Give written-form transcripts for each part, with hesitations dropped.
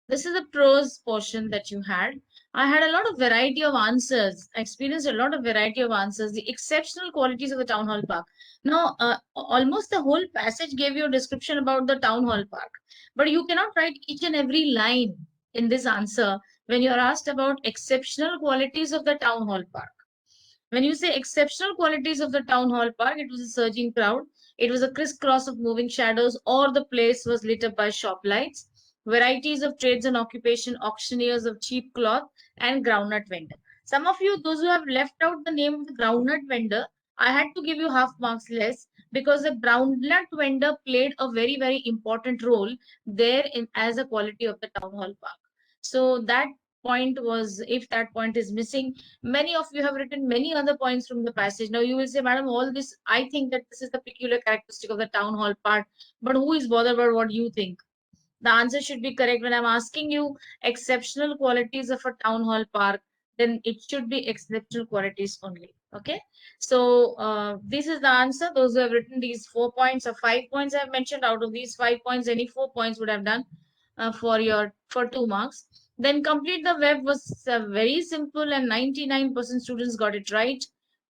This is the prose portion that you had. I had a lot of variety of answers. I experienced a lot of variety of answers. The exceptional qualities of the town hall park. Now, almost the whole passage gave you a description about the town hall park, but you cannot write each and every line in this answer when you are asked about exceptional qualities of the town hall park. When you say exceptional qualities of the town hall park, it was a surging crowd, it was a crisscross of moving shadows, or the place was lit up by shop lights, varieties of trades and occupation, auctioneers of cheap cloth, and groundnut vendor. Some of you, those who have left out the name of the groundnut vendor, I had to give you half marks less because the groundnut vendor played a very, very important role there in as a quality of the town hall park. So that point was, if that point is missing, many of you have written many other points from the passage. Now you will say, Madam, all this, I think that this is the peculiar characteristic of the town hall part, but who is bothered about what you think? The answer should be correct. When I'm asking you exceptional qualities of a town hall park, then it should be exceptional qualities only. Okay. So this is the answer. Those who have written these 4 points or 5 points I have mentioned, out of these 5 points, any 4 points would have done for 2 marks. Then complete the web was very simple, and 99% students got it right.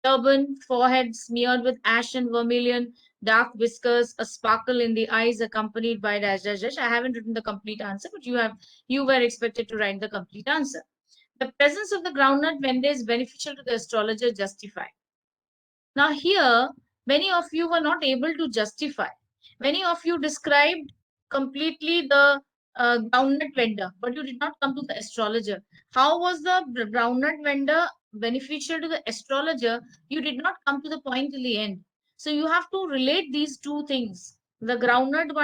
Turban, forehead smeared with ash and vermilion, dark whiskers, a sparkle in the eyes, accompanied by dash dash dash. I haven't written the complete answer, but you were expected to write the complete answer. The presence of the groundnut vendor is beneficial to the astrologer. Justify. Now here, many of you were not able to justify. Many of you described completely the groundnut vendor, but you did not come to the astrologer. How was the groundnut vendor beneficial to the astrologer? You did not come to the point till the end. So you have to relate these two things. The groundnut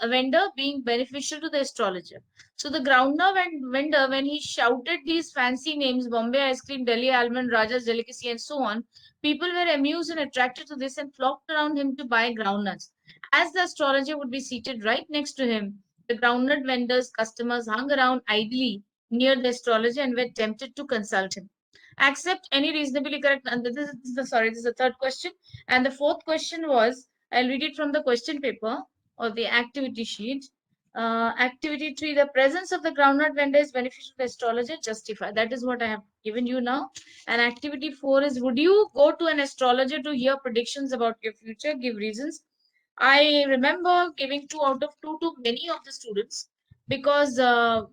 vendor being beneficial to the astrologer. So the groundnut vendor, when he shouted these fancy names, Bombay ice cream, Delhi almond, Raja's delicacy, and so on, people were amused and attracted to this and flocked around him to buy groundnuts. As the astrologer would be seated right next to him, the groundnut vendors' customers hung around idly near the astrologer and were tempted to consult him. Accept any reasonably correct. And this is the third question. And the fourth question was, I'll read it from the question paper or the activity sheet. Activity 3, the presence of the groundnut vendor is beneficial to the astrologer. Justify. That is what I have given you now. And activity 4 is, would you go to an astrologer to hear predictions about your future? Give reasons. I remember giving 2 out of 2 to many of the students because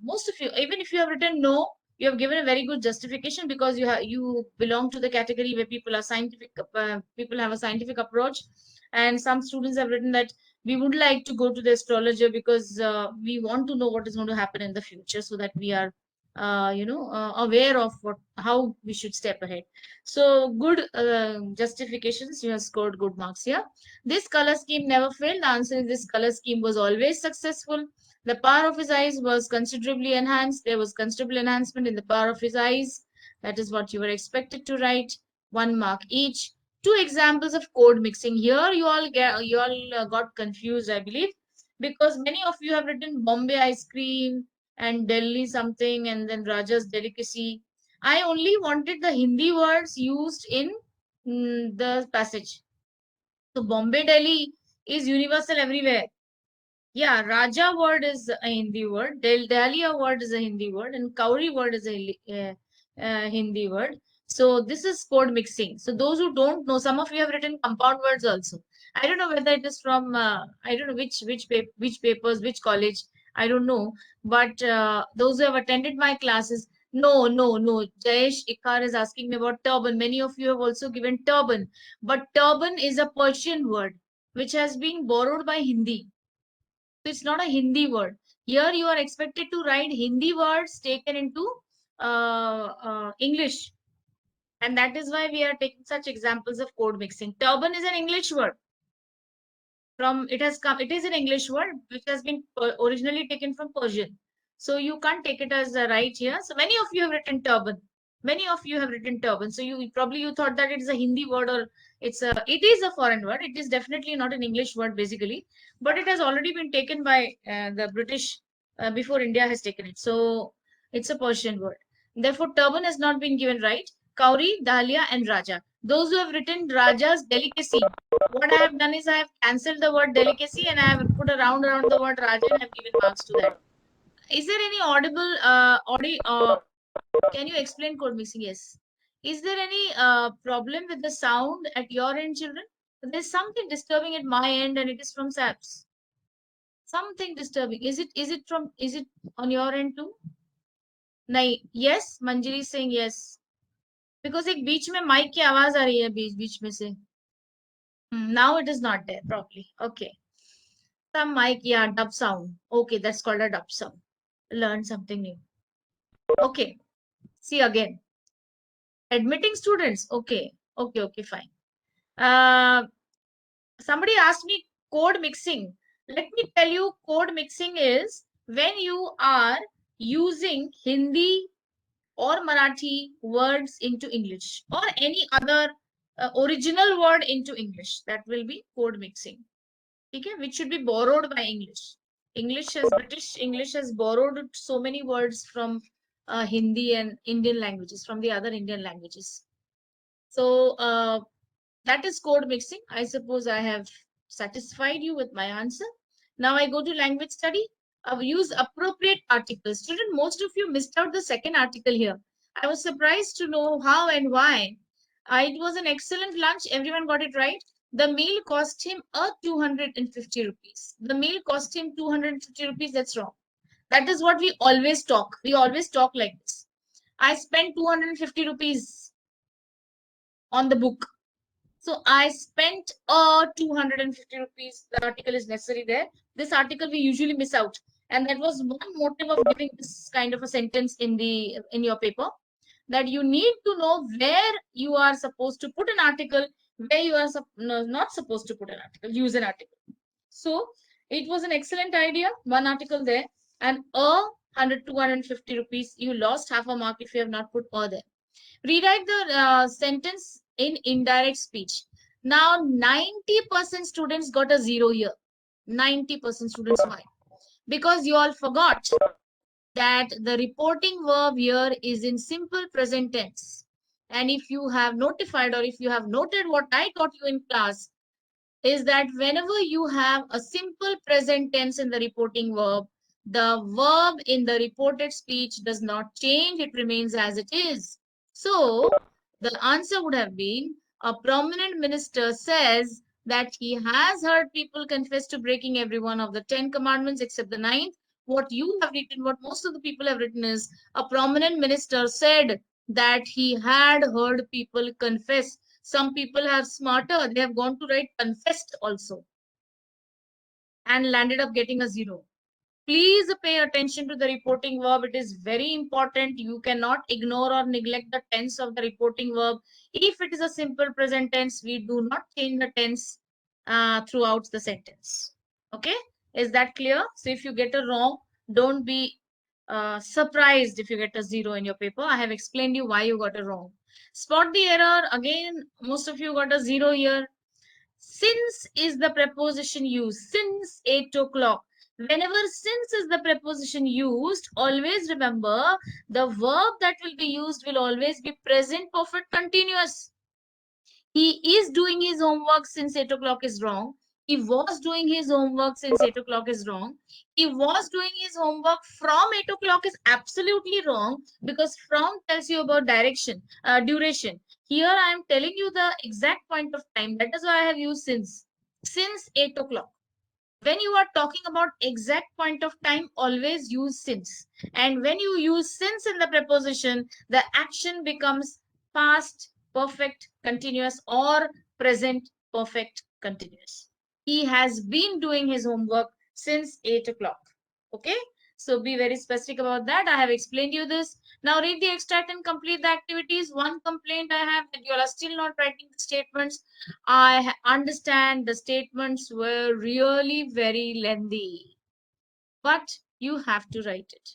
most of you, even if you have written no, you have given a very good justification because you belong to the category where people are scientific, people have a scientific approach, and some students have written that we would like to go to the astrologer because we want to know what is going to happen in the future so that we are aware of how we should step ahead. So good justifications. You have scored good marks here. This color scheme never failed. The answer is, this color scheme was always successful. The power of his eyes was considerably enhanced. There was considerable enhancement in the power of his eyes. That is what you were expected to write. 1 mark each. Two examples of code mixing. Here you all got confused, I believe, because many of you have written Bombay ice cream and Delhi something and then Raja's delicacy. I only wanted the Hindi words used in the passage. So Bombay, Delhi is universal everywhere. Yeah, Raja word is a Hindi word. Dahlia word is a Hindi word, and Kauri word is a Hindi word. So this is code mixing. So those who don't know, some of you have written compound words also. I don't know whether it is from I don't know which papers, which college. I don't know, but those who have attended my classes, no, no, no. Jayesh Ikar is asking me about turban. Many of you have also given turban, but turban is a Persian word which has been borrowed by Hindi. It's not a Hindi word. Here you are expected to write Hindi words taken into English. And that is why we are taking such examples of code mixing. Turban is an English word. It is an English word which has been originally taken from Persian. So you can't take it as a right here. So many of you have written turban. Many of you have written turban. So you thought that it is a Hindi word, or it is a foreign word. It is definitely not an English word basically, but it has already been taken by the British before India has taken it. So it's a Persian word. Therefore, turban has not been given right. Kauri, Dahlia, and Raja. Those who have written Raja's delicacy, what I have done is I have cancelled the word delicacy and I have put around the word Raja and I have given marks to that. Is there any audible can you explain code mixing? Yes. Is there any problem with the sound at your end, children? There's something disturbing at my end, and it is from SAPS. Something disturbing. Is it on your end too? नहीं. Yes, Manjari is saying yes. Because एक बीच में mic की आवाज आ रही है बीच बीच में से. Now it is not there properly. Okay. Some mic, yeah, dub sound. Okay, that's called a dub sound. Learn something new. Okay. See again. Admitting students. Okay. Okay, fine. Uh, Somebody asked me code mixing. Let me tell you, code mixing is when you are using Hindi or Marathi words into English or any other original word into English. That will be code mixing. Okay, which should be borrowed by English. British English has borrowed so many words from Hindi and Indian languages, from the other Indian languages. So that is code mixing. I suppose I have satisfied you with my answer. Now I go to language study. Use appropriate articles. Student, most of you missed out the second article here. I was surprised to know how and why. It was an excellent lunch. Everyone got it right. The meal cost him 250 rupees. The meal cost him 250 rupees. That's wrong. That is what we always talk. We always talk like this. I spent 250 rupees on the book. So I spent 250 rupees. The article is necessary there. This article we usually miss out. And that was one motive of giving this kind of a sentence in your paper, that you need to know where you are supposed to put an article, where you are not supposed to put an article, use an article. So it was an excellent idea. One article there and 250 rupees. You lost half a mark if you have not put there. Rewrite the sentence in indirect speech. Now 90% students got a 0 here. 90% students. Why? Because you all forgot that the reporting verb here is in simple present tense. And if you have notified or if you have noted what I taught you in class, is that whenever you have a simple present tense in the reporting verb, the verb in the reported speech does not change. It remains as it is. So the answer would have been, a prominent minister says that he has heard people confess to breaking every one of the 10 commandments except the ninth. What you have written, what most of the people have written is, a prominent minister said that he had heard people confess. Some people are smarter. They have gone to write confessed also and landed up getting a 0. Please pay attention to the reporting verb. It is very important. You cannot ignore or neglect the tense of the reporting verb. If it is a simple present tense, we do not change the tense throughout the sentence. Okay? Is that clear? So if you get a wrong, don't be surprised if you get a 0 in your paper. I have explained you why you got a wrong. Spot the error. Again, most of you got a 0 here. Since is the preposition used. Since 8 o'clock. Whenever since is the preposition used, always remember the verb that will be used will always be present perfect continuous. He is doing his homework since 8 o'clock is wrong. He was doing his homework since 8 o'clock is wrong. He was doing his homework from 8 o'clock is absolutely wrong, because from tells you about duration. Here I am telling you the exact point of time. That is why I have used since. Since 8 o'clock. When you are talking about exact point of time, always use since. And when you use since in the preposition, the action becomes past perfect continuous or present perfect continuous. He has been doing his homework since 8 o'clock. Okay? So be very specific about that. I have explained you this. Now read the extract and complete the activities. One complaint I have, that you are still not writing the statements. I understand the statements were really very lengthy, but you have to write it.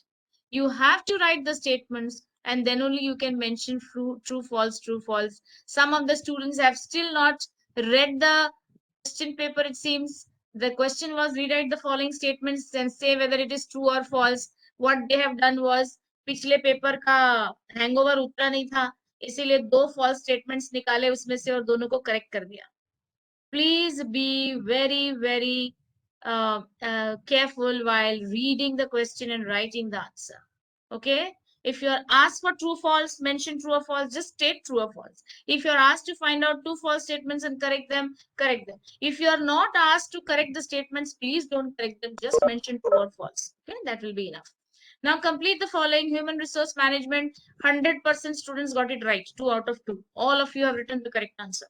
You have to write the statements, and then only you can mention true, false, true, false. Some of the students have still not read the question paper, it seems. The question was, rewrite the following statements and say whether it is true or false. What they have done was, पिछले paper का hangover उतना नहीं था, इसीलिए 2 false statements निकाले उसमें से और दोनों को करेक्ट कर दिया. Please be very, very careful while reading the question and writing the answer. Okay. If you are asked for true false, mention true or false, just state true or false. If you are asked to find out two false statements and correct them, correct them. If you are not asked to correct the statements, please don't correct them, just mention true or false. Okay, that will be enough. Now complete the following. Human resource management, 100% students got it right, 2 out of 2. All of you have written the correct answer.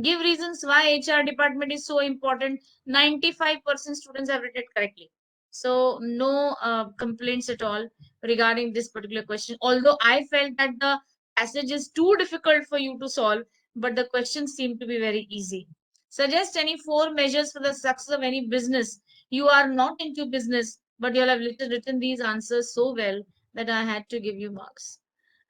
Give reasons why HR department is so important. 95% students have written it correctly. So no complaints at all regarding this particular question. Although I felt that the passage is too difficult for you to solve, but the questions seem to be very easy. Suggest any 4 measures for the success of any business. You are not into business, but you have written these answers so well that I had to give you marks.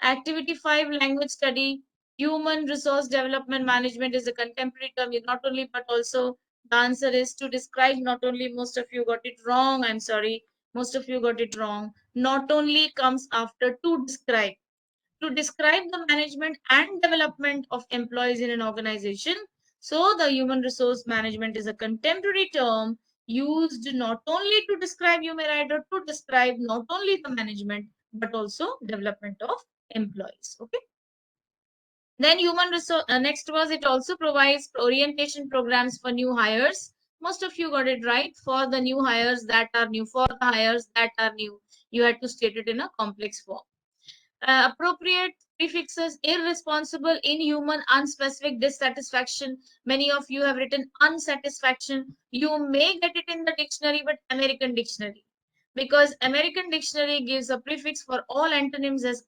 Activity 5, language study. Human resource development management is a contemporary term, not only but also the answer is to describe. Not only, most of you got it wrong, I'm sorry, most of you got it wrong. Not only comes after to describe. To describe the management and development of employees in an organization. So the human resource management is a contemporary term used not only to describe, you may write, or to describe not only the management but also development of employees. Okay. Then human resource, next was, it also provides orientation programs for new hires. Most of you got it right. For the new hires that are new, for the hires that are new, you had to state it in a complex form. Appropriate prefixes: irresponsible, inhuman, unspecific, dissatisfaction. Many of you have written unsatisfaction. You may get it in the dictionary, but American dictionary, because American dictionary gives a prefix for all antonyms as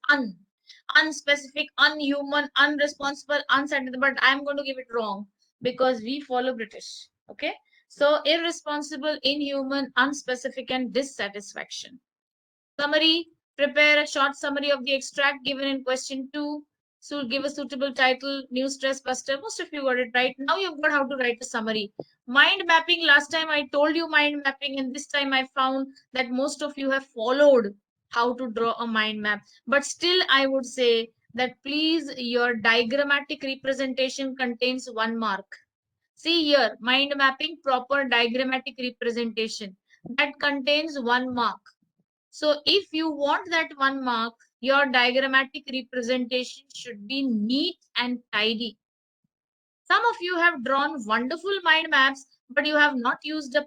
unspecific, unhuman, unresponsible, unsatisfied. But I'm going to give it wrong because we follow British. Okay. So irresponsible, inhuman, unspecific, and dissatisfaction. Summary: prepare a short summary of the extract given in question 2. So give a suitable title, new stress buster. Most of you got it right. Now you've got how to write a summary. Mind mapping. Last time I told you mind mapping, and this time I found that most of you have followed how to draw a mind map. But still, I would say that please, your diagrammatic representation contains 1 mark. See here, mind mapping, proper diagrammatic representation. That contains 1 mark. So if you want that 1 mark, your diagrammatic representation should be neat and tidy. Some of you have drawn wonderful mind maps, but you have not used a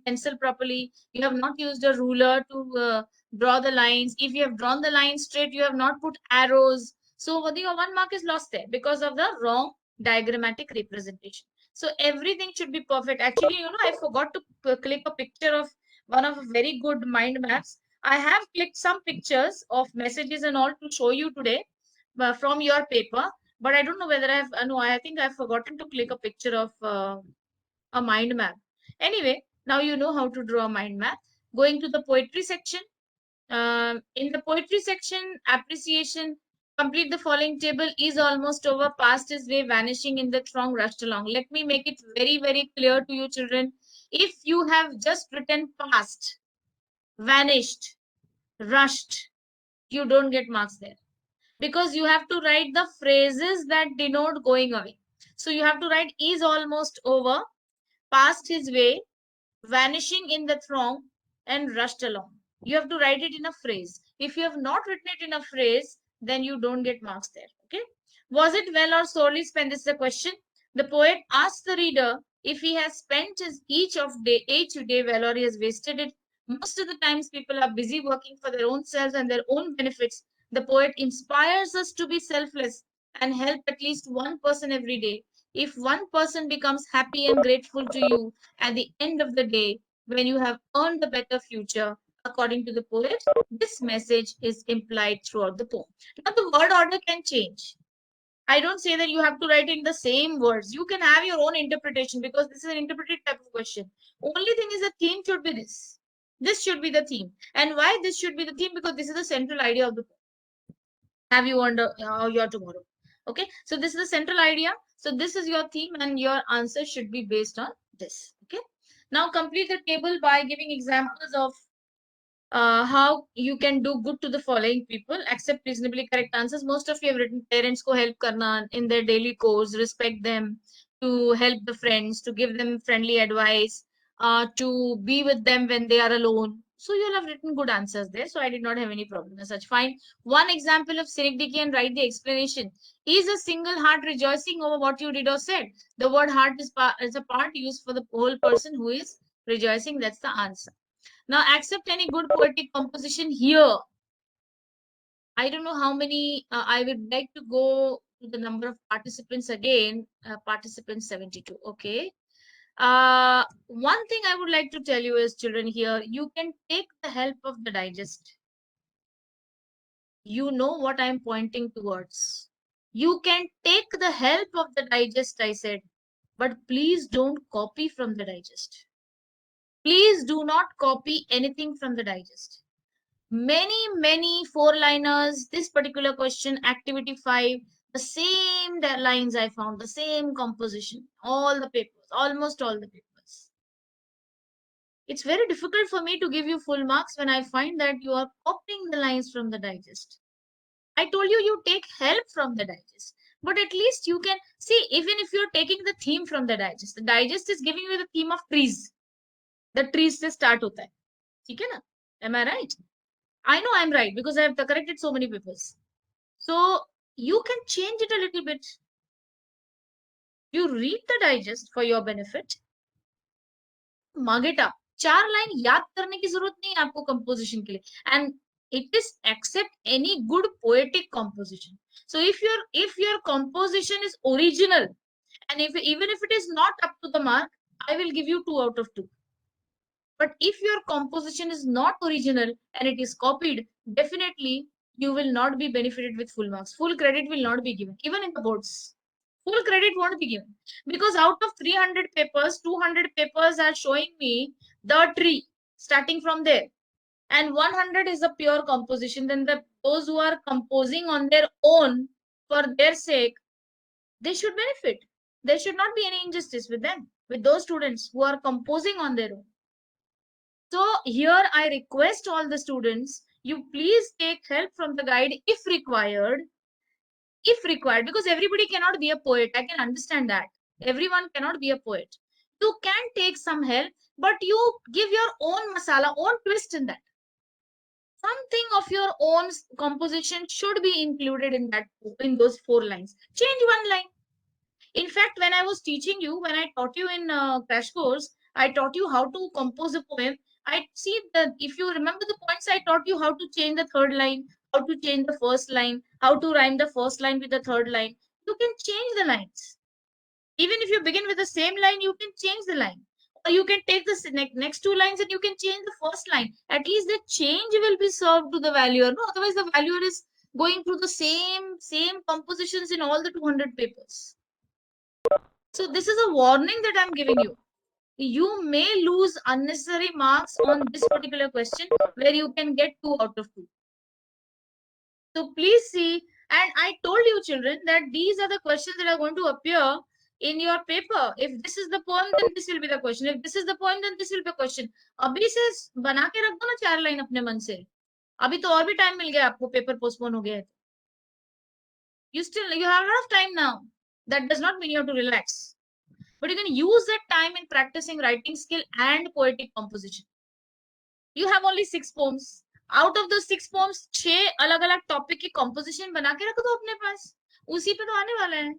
pencil properly. You have not used a ruler to draw the lines. If you have drawn the line straight, you have not put arrows. So your 1 mark is lost there because of the wrong diagrammatic representation. So everything should be perfect. Actually, I forgot to click a picture of one of very good mind maps. I have clicked some pictures of messages and all to show you today from your paper, but I don't know whether I've no, I think I've forgotten to click a picture of a mind map. Anyway, now you know how to draw a mind map. Going to the poetry section. In the poetry section, appreciation. Complete the following table: is almost over, passed his way, vanishing in the throng, rushed along. Let me make it very, very clear to you, children. If you have just written past, vanished, rushed, you don't get marks there, because you have to write the phrases that denote going away. So you have to write is almost over, passed his way, vanishing in the throng, and rushed along. You have to write it in a phrase. If you have not written it in a phrase, then you don't get marks there. Okay. Was it well or sorely spent? This is the question. The poet asks the reader if he has spent each day well, or he has wasted it. Most of the times people are busy working for their own selves and their own benefits. The poet inspires us to be selfless and help at least one person every day. If one person becomes happy and grateful to you at the end of the day, when you have earned a better future, according to the poet, this message is implied throughout the poem. Now, the word order can change. I don't say that you have to write in the same words. You can have your own interpretation, because this is an interpretive type of question. Only thing is, the theme should be this. This should be the theme. And why this should be the theme? Because this is the central idea of the poem. Have you wonder your tomorrow? Okay. So this is the central idea. So this is your theme, and your answer should be based on this. Okay. Now complete the table by giving examples of how you can do good to the following people. Accept reasonably correct answers. Most of you have written parents ko help karna in their daily course, respect them, to help the friends, to give them friendly advice, to be with them when they are alone. So you'll have written good answers there. So I did not have any problem as such. Fine. One example of synecdoche and write the explanation. Is a single heart rejoicing over what you did or said? The word heart is a part used for the whole person who is rejoicing. That's the answer. Now accept any good poetic composition here. I don't know how many. I would like to go to the number of participants again. Participants 72. Okay. One thing I would like to tell you is, children, here, you can take the help of the digest. You know what I'm pointing towards. You can take the help of the digest, I said, but please don't copy from the digest. Please do not copy anything from the digest. Many four-liners, this particular question, activity 5, the same lines I found, the same composition, all the papers, almost all the papers. It's very difficult for me to give you full marks when I find that you are copying the lines from the digest. I told you, you take help from the digest. But at least you can see, even if you're taking the theme from the digest is giving you the theme of trees. The trees se start hota hai. ठीक है ना? Am I right? I know I'm right because I have corrected so many papers. So you can change it a little bit. You read the digest for your benefit. Mageta. 4 line याद करने की जरूरत नहीं है आपको composition के लिए, and it is accept any good poetic composition. So if your composition is original, and if even if it is not up to the mark, I will give you 2 out of 2. But if your composition is not original and it is copied, definitely you will not be benefited with full marks. Full credit will not be given, even in the boards. Full credit won't be given because out of 300 papers, 200 papers are showing me the tree starting from there, and 100 is a pure composition. Then those who are composing on their own for their sake, they should benefit. There should not be any injustice with them, with those students who are composing on their own. So here I request all the students, you please take help from the guide if required, because everybody cannot be a poet. I can understand that. Everyone cannot be a poet. You can take some help, but you give your own masala, own twist in that. Something of your own composition should be included in that, in those 4 lines. Change one line. In fact, when I was teaching you, when I taught you in crash course, I taught you how to compose a poem. I see that if you remember the points, I taught you how to change the third line, how to change the first line, how to rhyme the first line with the third line. You can change the lines. Even if you begin with the same line, you can change the line. Or you can take the next 2 lines and you can change the first line. At least the change will be served to the valuer. No, otherwise the valuer is going through the same compositions in all the 200 papers. So this is a warning that I'm giving you. You may lose unnecessary marks on this particular question where you can get 2 out of 2. So please see, and I told you children that these are the questions that are going to appear in your paper. If this is the poem, then this will be the question. If this is the poem, then this will be the question. अभी से बना के रख दो ना 4 line अपने मन से. अभी तो और भी टाइम मिल गया आपको, पेपर पोस्टपोन हो गया है. You have a lot of time now. That does not mean you have to relax. But you can use that time in practicing writing skill and poetic composition. You have only 6 poems. Out of those 6 poems, 6 अलग-अलग topic की composition बना के रख दो अपने पास. उसी पे तो आने वाला है.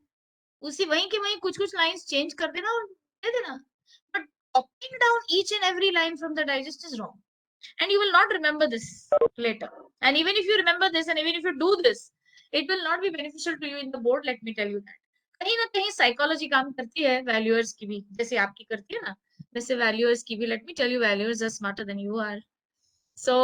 उसी वहीं के वहीं कुछ-कुछ lines change कर देना और दे देना. But copying down each and every line from the digest is wrong. And you will not remember this later. And even if you remember this and even if you do this, it will not be beneficial to you in the board, let me tell you that. कहीं ना कहीं psychology काम करती है valuers की भी, जैसे आपकी करती है ना, वैसे वैल्यूअर्स की भी. Let me tell you, valuers are smarter than you are. So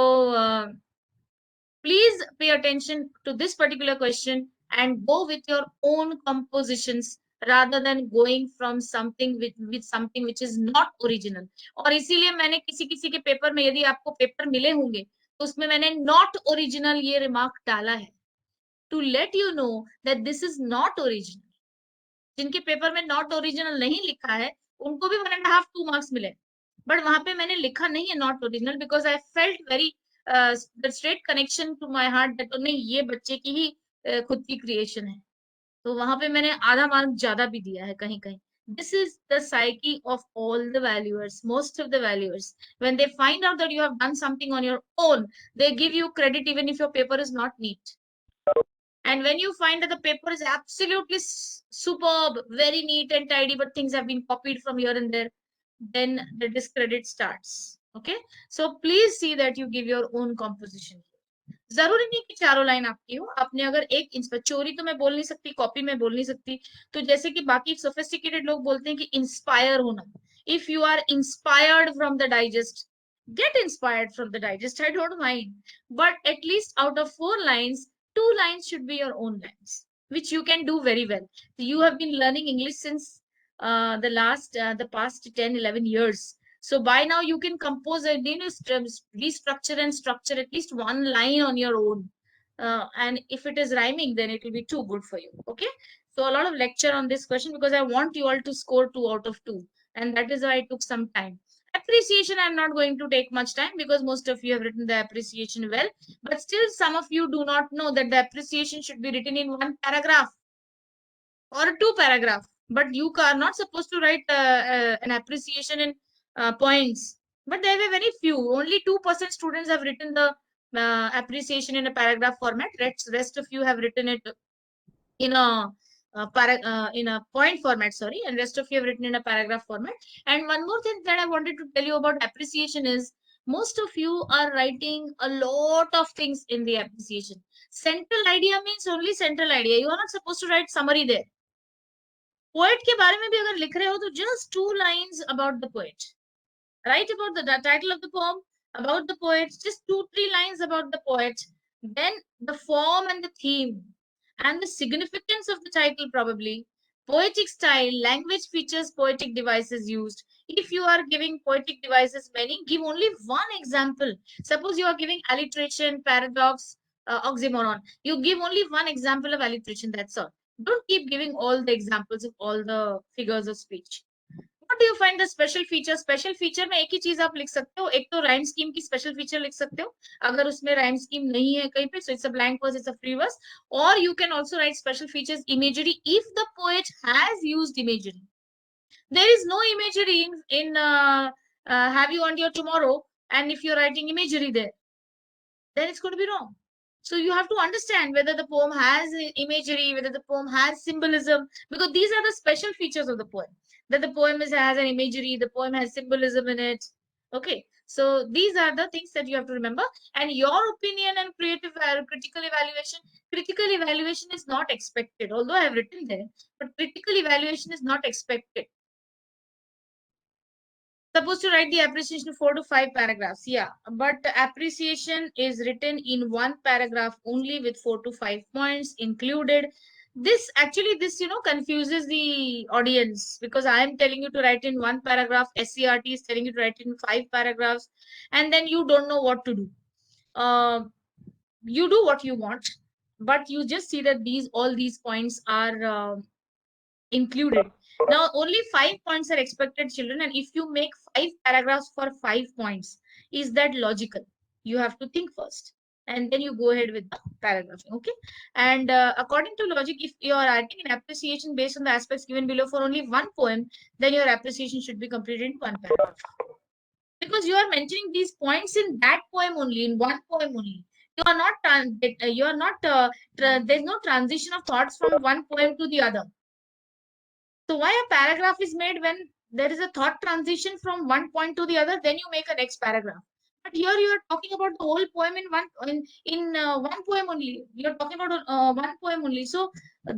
please pay attention to this particular question and go with your own compositions rather than going from something with something which is not original. और इसीलिए मैंने किसी किसी के paper में, यदि आपको paper मिले होंगे तो उसमें मैंने not original ये रिमार्क डाला है to let you know that this is not original. जिनके पेपर में नॉट ओरिजिनल नहीं लिखा है उनको भी 1.5 2 मार्क्स मिले, बट वहां पे मैंने लिखा नहीं है not original because I felt very straight connection to my heart that नहीं, ये बच्चे की ही खुद की क्रिएशन है. तो वहां पे मैंने आधा मार्क ज्यादा भी दिया है कहीं कहीं, This is the psyche of all the valuers, most of the valuers. When they find out that you have done something on your own, they give you credit even if your paper is not neat. And when you find that the paper is absolutely superb, very neat and tidy, but things have been copied from here and there, then the discredit starts. Okay, so please see that you give your own composition. जरूरी नहीं कि चारों line आपकी हो, आपने अगर एक inch पर, चोरी तो मैं बोल नहीं सकती, कॉपी में बोल नहीं सकती, तो जैसे कि बाकी सोफिस्टिकेटेड लोग बोलते हैं कि इंस्पायर होना, if you are inspired from the digest, get inspired from the digest, I don't mind, but at least out of 4 lines, 2 lines should be your own lines, which you can do very well. You have been learning English since the past 10-11 years, so by now you can compose a, restructure and structure at least 1 line on your own, and if it is rhyming, then it will be too good for you. Okay, so a lot of lecture on this question because I want you all to score 2 out of 2, and that is why I took some time. Appreciation, I'm not going to take much time because most of you have written the appreciation well, but still some of you do not know that the appreciation should be written in 1 paragraph or 2 paragraph, but you are not supposed to write an appreciation in points. But there were very few, only 2% students have written the appreciation in a paragraph format. Rest of you have written it in in a point format, sorry, and rest of you have written in a paragraph format. And one more thing that I wanted to tell you about appreciation is most of you are writing a lot of things in the appreciation. Central idea means only central idea. You are not supposed to write summary there. Poet के बारे में भी अगर लिख रहे हो तो just 2 lines about the poet. Write about the title of the poem, about the poet, just 2-3 lines about the poet. Then the form and the theme and the significance of the title, probably. Poetic style, language features, poetic devices used. If you are giving poetic devices many, give only one example. Suppose you are giving alliteration, paradox, oxymoron. You give only one example of alliteration, that's all. Don't keep giving all the examples of all the figures of speech. What do you find the special feature? Special feature में एक ही चीज आप लिख सकते हो, एक तो rhyme scheme की special feature लिख सकते हो, अगर उसमें rhyme scheme नहीं है कहीं पे, so it's a blank verse, it's a free verse. Or you can also write special features, imagery, if the poet has used imagery. There is no imagery in Have You Want Your Tomorrow, and if you're writing imagery there, then it's going to be wrong. So you have to understand whether the poem has imagery, whether the poem has symbolism, because these are the special features of the poem. That the poem has an imagery, the poem has symbolism in it. Okay, so these are the things that you have to remember. And your opinion and critical evaluation is not expected. Although I have written there, but critical evaluation is not expected. Supposed to write the appreciation 4 to 5 paragraphs, yeah, but the appreciation is written in 1 paragraph only with 4 to 5 points included. This confuses the audience because I am telling you to write in 1 paragraph, SCRT is telling you to write in 5 paragraphs, and then you don't know what to do. You do what you want, but you just see that all these points are included. Now, only 5 points are expected, children, and if you make 5 paragraphs for 5 points, is that logical? You have to think first, and then you go ahead with the paragraph. Okay, and according to logic, if you are writing an appreciation based on the aspects given below for only one poem, then your appreciation should be completed in 1 paragraph, because you are mentioning these points in that poem only, in one poem only. You are not there's no transition of thoughts from one poem to the other. So why a paragraph is made when there is a thought transition from one point to the other, then you make a next paragraph. But here you are talking about the whole poem in one poem only. You are talking about one poem only. So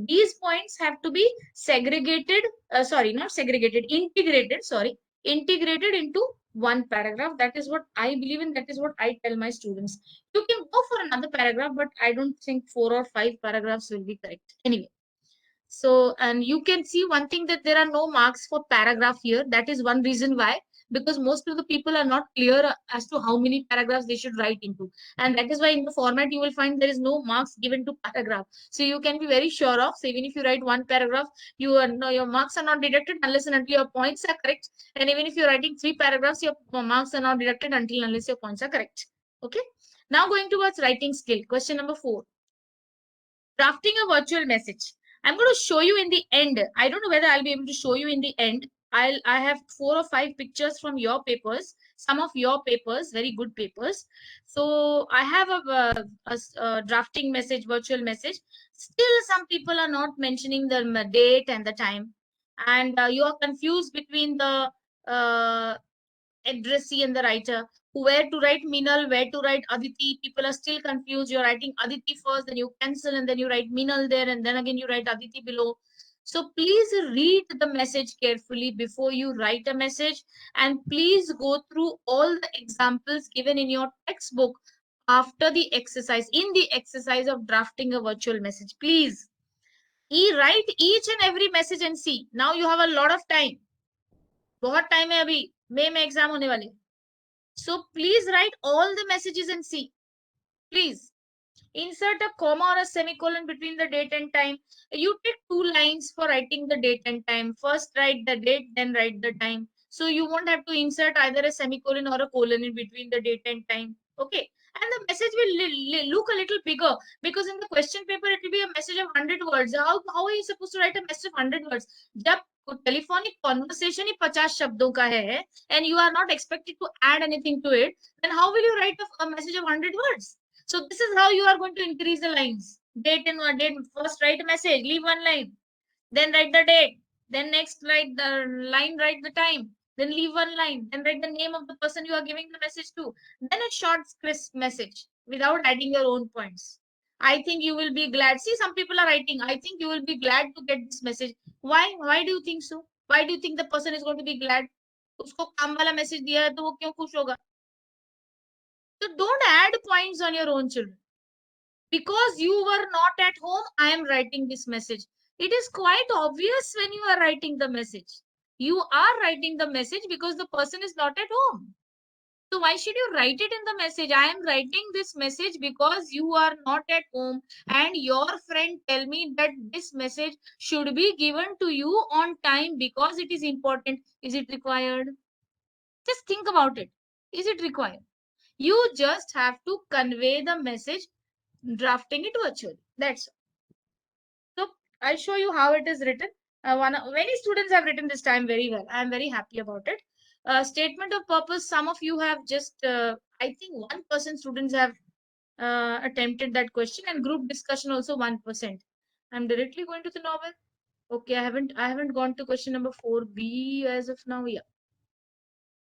these points have to be segregated. Sorry, not segregated. Integrated. Sorry, integrated into 1 paragraph. That is what I believe in. That is what I tell my students. You can go for another paragraph, but I don't think 4 or 5 paragraphs will be correct. Anyway. So, and you can see one thing, that there are no marks for paragraph here. That is one reason why, because most of the people are not clear as to how many paragraphs they should write into. And that is why in the format you will find there is no marks given to paragraph. So you can be very sure of, so even if you write 1 paragraph, your marks are not deducted unless and until your points are correct. And even if you're writing 3 paragraphs, your marks are not deducted unless your points are correct. Okay. Now going towards writing skill. Question number 4. Drafting a virtual message. I'm going to show you in the end. I don't know whether I'll be able to show you in the end. I have 4 or 5 pictures from your papers, some of your papers, very good papers. So I have a drafting message, virtual message. Still, some people are not mentioning the date and the time, and you are confused between the uh, addressee and the writer. Where to write Minal, where to write Aditi. People are still confused. You're writing Aditi first, then you cancel, and then you write Minal there, and then again you write Aditi below. So please read the message carefully before you write a message, and please go through all the examples given in your textbook after the exercise, in the exercise of drafting a virtual message. Please write each and every message and see. Now you have a lot of time. बहुत time है अभी मई में exam होने वाले. So please write all the messages and see. Please insert a comma or a semicolon between the date and time. You take 2 lines for writing the date and time. First write the date, then write the time. So you won't have to insert either a semicolon or a colon in between the date and time. Okay. And the message will look a little bigger because in the question paper it will be a message of 100 words. How are you supposed to write a message of 100 words? जब telephonic conversation ही 50 शब्दों का है and you are not expected to add anything to it, then how will you write a message of 100 words? So this is how you are going to increase the lines. Date and one date. First write a message, leave 1 line. Then write the date. Then next write the line, write the time. Then leave 1 line. Then write the name of the person you are giving the message to. Then a short, crisp message without adding your own points. I think you will be glad. See, some people are writing. I think you will be glad to get this message. Why? Why do you think so? Why do you think the person is going to be glad? उसको काम वाला message दिया है तो वो क्यों खुश होगा? So don't add points on your own children. Because you were not at home, I am writing this message. It is quite obvious when you are writing the message. You are writing the message because the person is not at home. So why should you write it in the message? I am writing this message because you are not at home and your friend tell me that this message should be given to you on time because it is important. Is it required? Just think about it. Is it required? You just have to convey the message drafting it virtually. That's all. So I'll show you how it is written. Many students have written this time very well. I am very happy about it. Statement of purpose. Some of you have just, I think 1% students have attempted that question, and group discussion also 1%. I'm directly going to the novel. Okay, I haven't gone to question number 4B as of now. Yeah.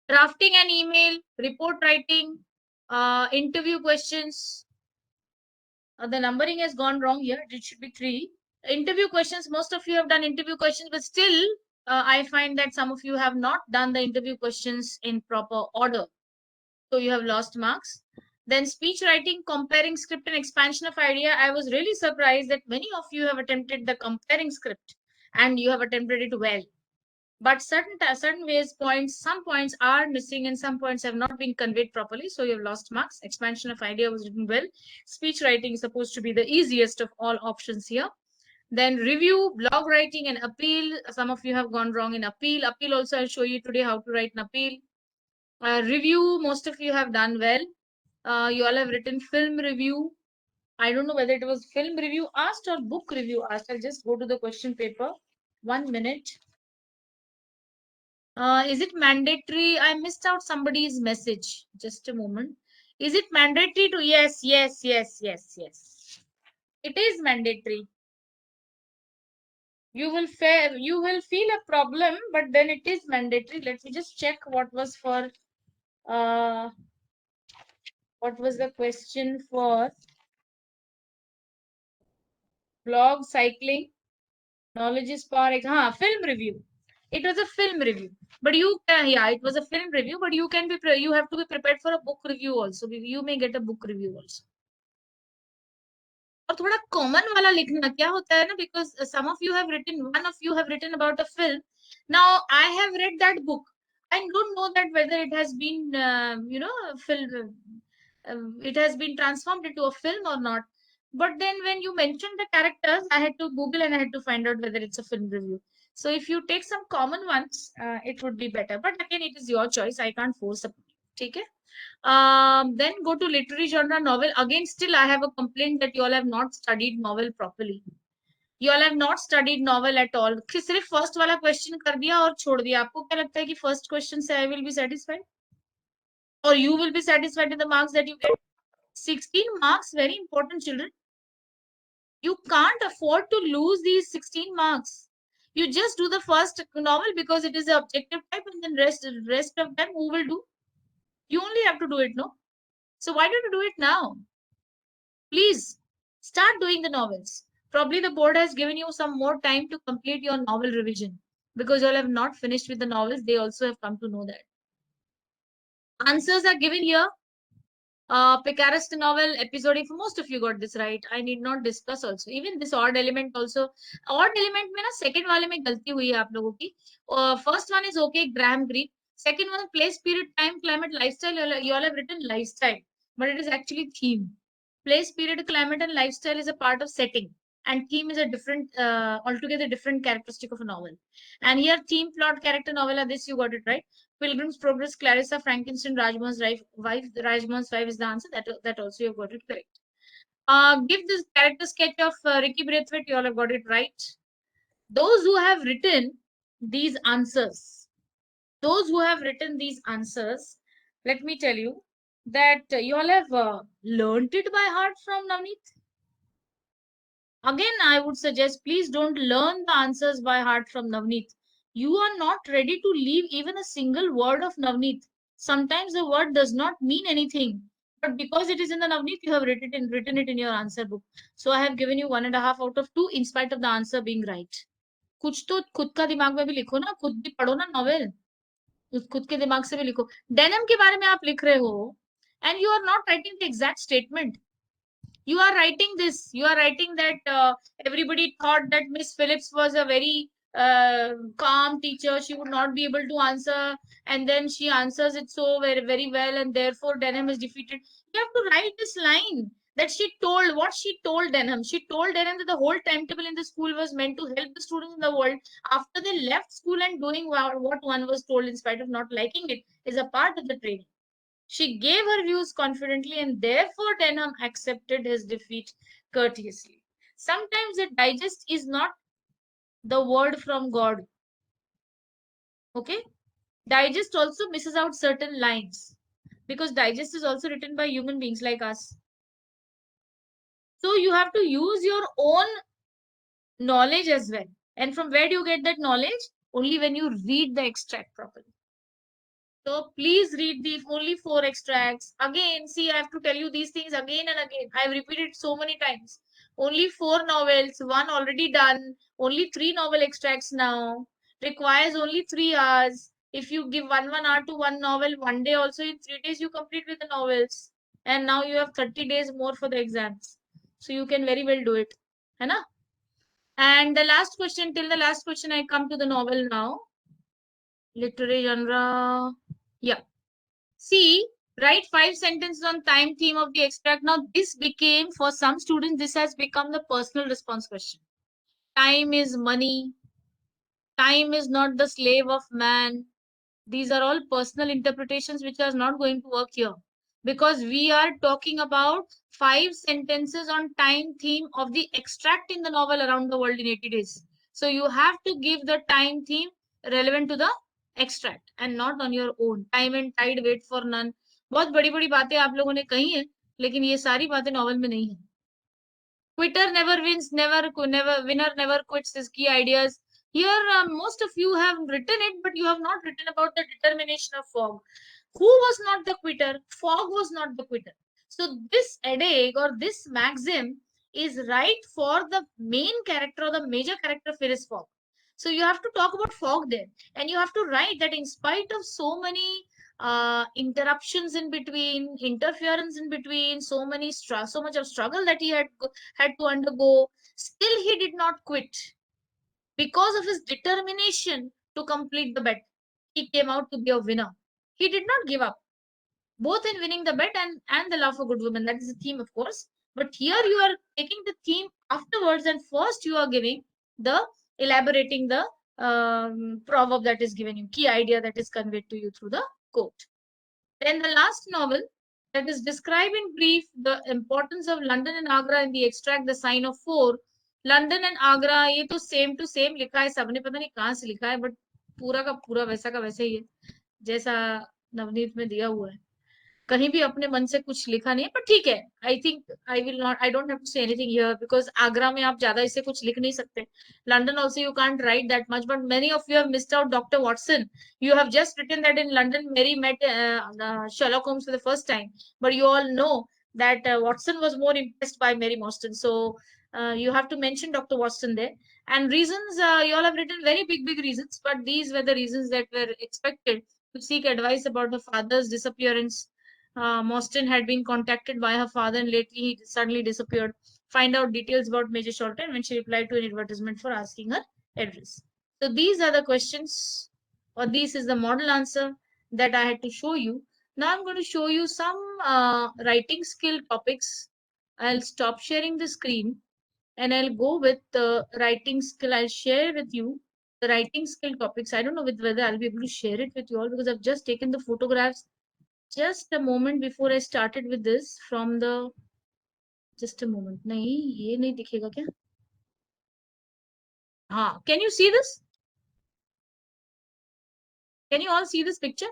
Drafting an email, report writing, interview questions. The numbering has gone wrong here. It should be 3. Interview questions. Most of you have done interview questions, but still, I find that some of you have not done the interview questions in proper order. So you have lost marks. Then speech writing, comparing script and expansion of idea. I was really surprised that many of you have attempted the comparing script and you have attempted it well. But certain ways some points are missing and some points have not been conveyed properly, so you have lost marks. Expansion of idea was written well. Speech writing is supposed to be the easiest of all options here. Then review, blog writing, and appeal. Some of you have gone wrong in appeal. Appeal also I'll show you today how to write an appeal. Review, most of you have done well. You all have written film review. I don't know whether it was film review asked or book review asked. I'll just go to the question paper. 1 minute. Is it mandatory? I missed out somebody's message. Just a moment. Is it mandatory to? Yes, yes, yes, yes, yes. It is mandatory. You will feel a problem, but then it is mandatory. Let me just check what was for what was the question for blog, cycling, knowledge is power. Film review. It was a film review, but it was a film review, but you have to be prepared for a book review also. You may get a book review also. और थोड़ा common वाला लिखना क्या होता है ना, because some of you have written one of you have written about a film. Now I have read that book. I don't know that whether it has been film it has been transformed into a film or not. But then when you mentioned the characters, I had to Google and I had to find out whether it's a film review. So if you take some common ones, it would be better. But again, it is your choice. I can't force upon you. Okay. Then go to literary genre novel. Again, still I have a complaint that you all have not studied novel properly. You all have not studied novel at all. कि सिर्फ first वाला question कर दिया और छोड़ दिया. आपको क्या लगता है कि first question से I will be satisfied? Or you will be satisfied with the marks that you get? 16 marks, very important, children. You can't afford to lose these 16 marks. You just do the first novel because it is the objective type, and then rest of them who will do? You only have to do it, no? So why don't you do it now? Please start doing the novels. Probably the board has given you some more time to complete your novel revision because you all have not finished with the novels. They also have come to know that. Answers are given here. Picarist novel episode, if most of you got this right, I need not discuss also. Even this odd element also. Odd element में ना second वाले में गलती हुई है आप लोगों की. First one is okay, Graham Greene. Second one, place, period, time, climate, lifestyle. You all have written lifestyle, but it is actually theme. Place, period, climate, and lifestyle is a part of setting, and theme is a different, altogether different characteristic of a novel. And here, theme, plot, character, novella. This you got it right. Pilgrim's Progress, Clarissa Frankenstein, Rajmohan's wife. Rajmohan's wife is the answer. That also you have got it correct. Give this character sketch of Ricky Braithwaite. You all have got it right. Those who have written these answers, let me tell you that you all have learned it by heart from Navneet. Again, I would suggest please don't learn the answers by heart from Navneet. You are not ready to leave even a single word of Navneet. Sometimes the word does not mean anything, but because it is in the Navneet, you have written it in your answer book. So I have given you 1.5 out of 2 in spite of the answer being right. कुछ तो खुद का दिमाग में भी लिखो ना, खुद भी पढ़ो ना नॉवेल, खुद के दिमाग से भी लिखो. डेनिम के बारे में आप लिख रहे हो and you are not writing the exact statement. You are writing this. You are writing that everybody thought that Miss Phillips was a very calm teacher. She would not be able to answer, and then she answers it so very, very well, and therefore Denham is defeated. You have to write this line that she told. What she told Denham? She told Denham that the whole timetable in the school was meant to help the students in the world. After they left school and doing what one was told, in spite of not liking it, is a part of the training. She gave her views confidently, and therefore Denham accepted his defeat courteously. Sometimes the digest is not the word from God. Okay? Digest also misses out certain lines because digest is also written by human beings like us. So you have to use your own knowledge as well. And from where do you get that knowledge? Only when you read the extract properly. So please read the only 4 extracts. Again, see, I have to tell you these things again and again. I have repeated so many times. Only 4 novels, 1 already done. Only 3 novel extracts now. Requires only 3 hours. If you give 1 hour to 1 novel, 1 day also in 3 days you complete with the novels. And now you have 30 days more for the exams. So you can very well do it. Hai na? And the last question, till the last question, I come to the novel now. Literary genre. Yeah. See, write 5 sentences on time theme of the extract. Now, this became, for some students, this has become the personal response question. Time is money. Time is not the slave of man. These are all personal interpretations which are not going to work here. Because we are talking about 5 sentences on time theme of the extract in the novel Around the World in 80 Days. So you have to give the time theme relevant to the extract and not on your own. Time and tide, wait for none. बहुत बड़ी बड़ी बातें आप लोगों ने कही हैं, लेकिन ये सारी बातें नॉवल में नहीं है. Quitter never wins, winner never quits is key ideas. Here, most of you have written it, but you have not written about the determination of Fogg. Who was not the quitter? Fogg was not the quitter. So this adage or this maxim is right for the main character or the major character Phileas Fogg. So you have to talk about Fogg there, and you have to write that in spite of so many interruptions in between, interference in between, so much of struggle that he had to undergo, still he did not quit because of his determination to complete the bet. He came out to be a winner. He did not give up, both in winning the bet and the love for good women. That is the theme, of course. But here you are taking the theme afterwards, and first you are giving elaborating the proverb that is given you, key idea that is conveyed to you through the quote. Then the last novel that is describe in brief the importance of London and Agra in the extract The Sign of Four. London and Agra, ये तो same to same लिखा है सबने, पता नहीं कहाँ से लिखा है, बट पूरा का पूरा वैसा का वैसा ही है जैसा नवनीत में दिया हुआ है। कहीं भी अपने मन से कुछ लिखा नहीं है, पर ठीक है। I think I will not, I don't have to say anything here, because Agra में आप ज्यादा इसे कुछ लिख नहीं सकते। London also you can't write that much, but many of you have missed out doctor Watson. You have just written that in London मेरी mate Sherlock Holmes for the first time, but you all know that Watson was more impressed by Mary Morstan. So you have to mention Dr. Watson there. And reasons, you all have written very big reasons, but these were the reasons that were expected: to seek advice about her father's disappearance. Mostyn had been contacted by her father and lately he suddenly disappeared. Find out details about Major Sholton when she replied to an advertisement for asking her address. So these are the questions, or this is the model answer that I had to show you. Now I'm going to show you some writing skill topics. I'll stop sharing the screen and I'll go with the writing skill. I'll share with you the writing skill topics. I don't know whether I'll be able to share it with you all because I've just taken the photographs just a moment before I started with this from the, just a moment. नहीं, ये नहीं दिखेगा क्या? हाँ, can you see this? Can you all see this picture?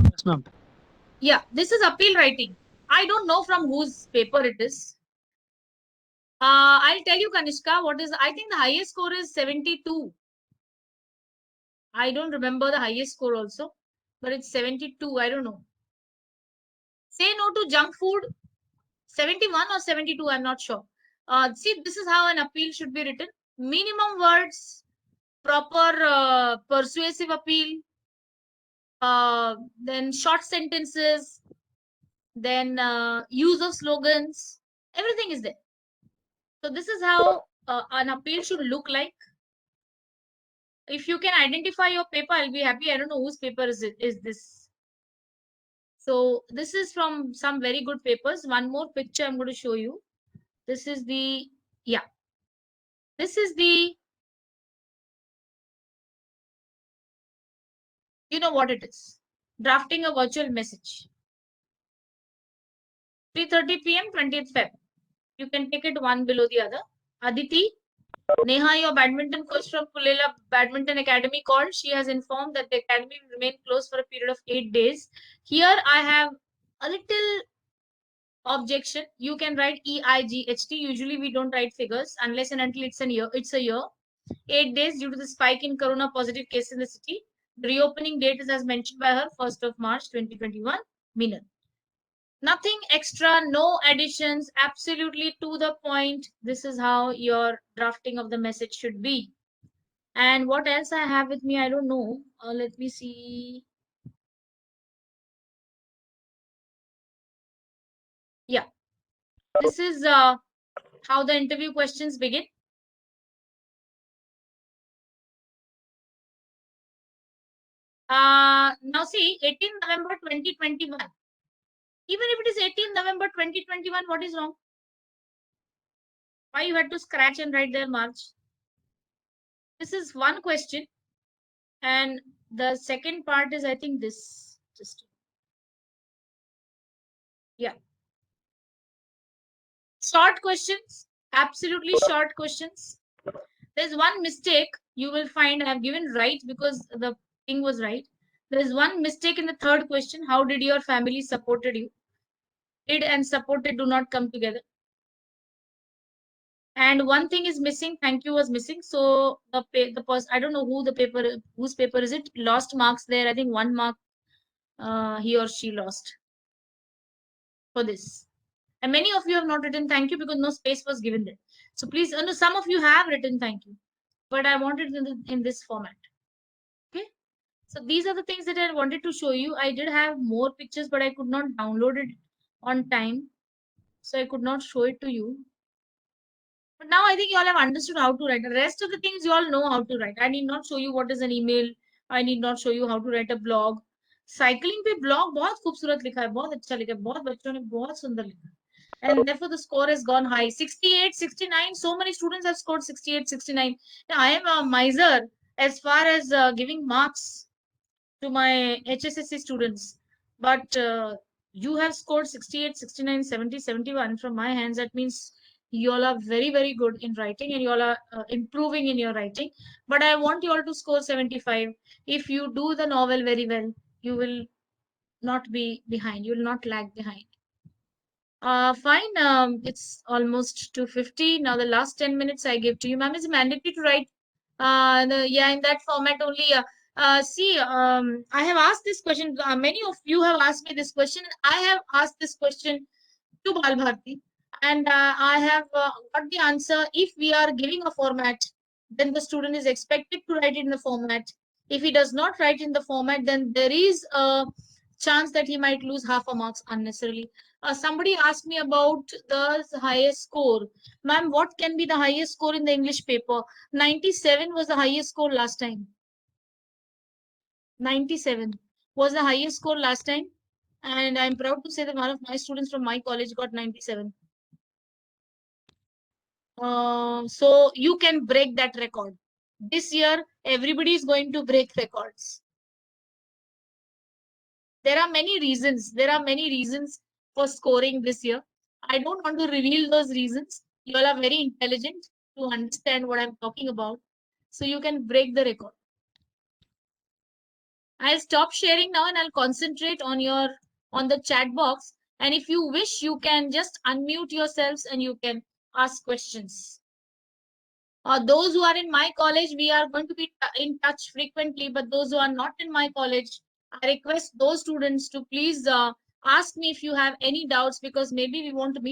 Yes, ma'am. Yeah, this is appeal writing. I don't know from whose paper it is. I'll tell you, Kanishka, what is, I think the highest score is 72. I don't remember the highest score also, but it's 72. I don't know. Say no to junk food, 71 or 72, I'm not sure. See, this is how an appeal should be written. Minimum words, proper persuasive appeal, then short sentences, then use of slogans, everything is there. So this is how an appeal should look like. If you can identify your paper, I'll be happy. I don't know whose paper is this. So this is from some very good papers. One more picture I'm going to show you. This is the, yeah, this is the, you know what it is. Drafting a virtual message. 3:30 p.m. 20th Feb. You can take it one below the other. Aditi, Neha, your badminton coach from Pulela Badminton Academy called. She has informed that the academy will remain closed for a period of 8 days. Here I have a little objection. You can write EIGHT. Usually we don't write figures unless and until it's a year. It's a year. 8 days due to the spike in corona positive cases in the city. The reopening date is as mentioned by her, 1st of March 2021. Meenal. Nothing extra, no additions, absolutely to the point. This is how your drafting of the message should be. And what else I have with me, I don't know. Let me see. Yeah, this is how the interview questions begin. Now see, 18th November 2021. Even if it is 18th November 2021, what is wrong? Why you had to scratch and write there March? This is one question. And the second part is, I think, this. Just, yeah. Short questions, absolutely short questions. There's one mistake you will find. I've given right because the thing was right. There's one mistake in the third question. How did your family supported you? Did and supported do not come together. And one thing is missing. Thank you was missing. So the person, I don't know who the paper, whose paper is it? Lost marks there. I think 1 mark he or she lost for this. And many of you have not written thank you because no space was given there. So please, no, some of you have written thank you, but I wanted it in this format. Okay. So these are the things that I wanted to show you. I did have more pictures, but I could not download it on time. So I could not show it to you. But now I think you all have understood how to write. The rest of the things you all know how to write. I need not show you what is an email. I need not show you how to write a blog. Cycling पे blog बहुत खूबसूरत लिखा है, बहुत अच्छा लिखा है, बहुत बच्चों ने बहुत सुंदर लिखा है. And therefore the score has gone high. 68, 69. So many students have scored 68, 69. Now, I am a miser as far as giving marks to my HSSC students. But you have scored 68, 69, 70, 71 from my hands. That means You all are very, very good in writing, and you all are improving in your writing. But I want you all to score 75. If you do the novel very well, you will not be behind. You will not lag behind. Fine. It's almost 2:50. Now the last 10 minutes I give to you. Ma'am, is it mandatory to write? Yeah, in that format only. See, I have asked this question. Many of you have asked me this question. I have asked this question to Bal Bharti, and I have got the answer. If we are giving a format, then the student is expected to write it in the format. If he does not write in the format, then there is a chance that he might lose half a marks unnecessarily. Somebody asked me about the highest score. Ma'am, what can be the highest score in the English paper? 97 was the highest score last time. 97 was the highest score last time. And I'm proud to say that one of my students from my college got 97. So you can break that record. This year, everybody is going to break records. There are many reasons. There are many reasons for scoring this year. I don't want to reveal those reasons. You all are very intelligent to understand what I'm talking about. So you can break the record. I'll stop sharing now and I'll concentrate on the chat box. And if you wish, you can just unmute yourselves and you can ask questions. Those who are in my college, we are going to be in touch frequently. But those who are not in my college, I request those students to please ask me if you have any doubts, because maybe we want to meet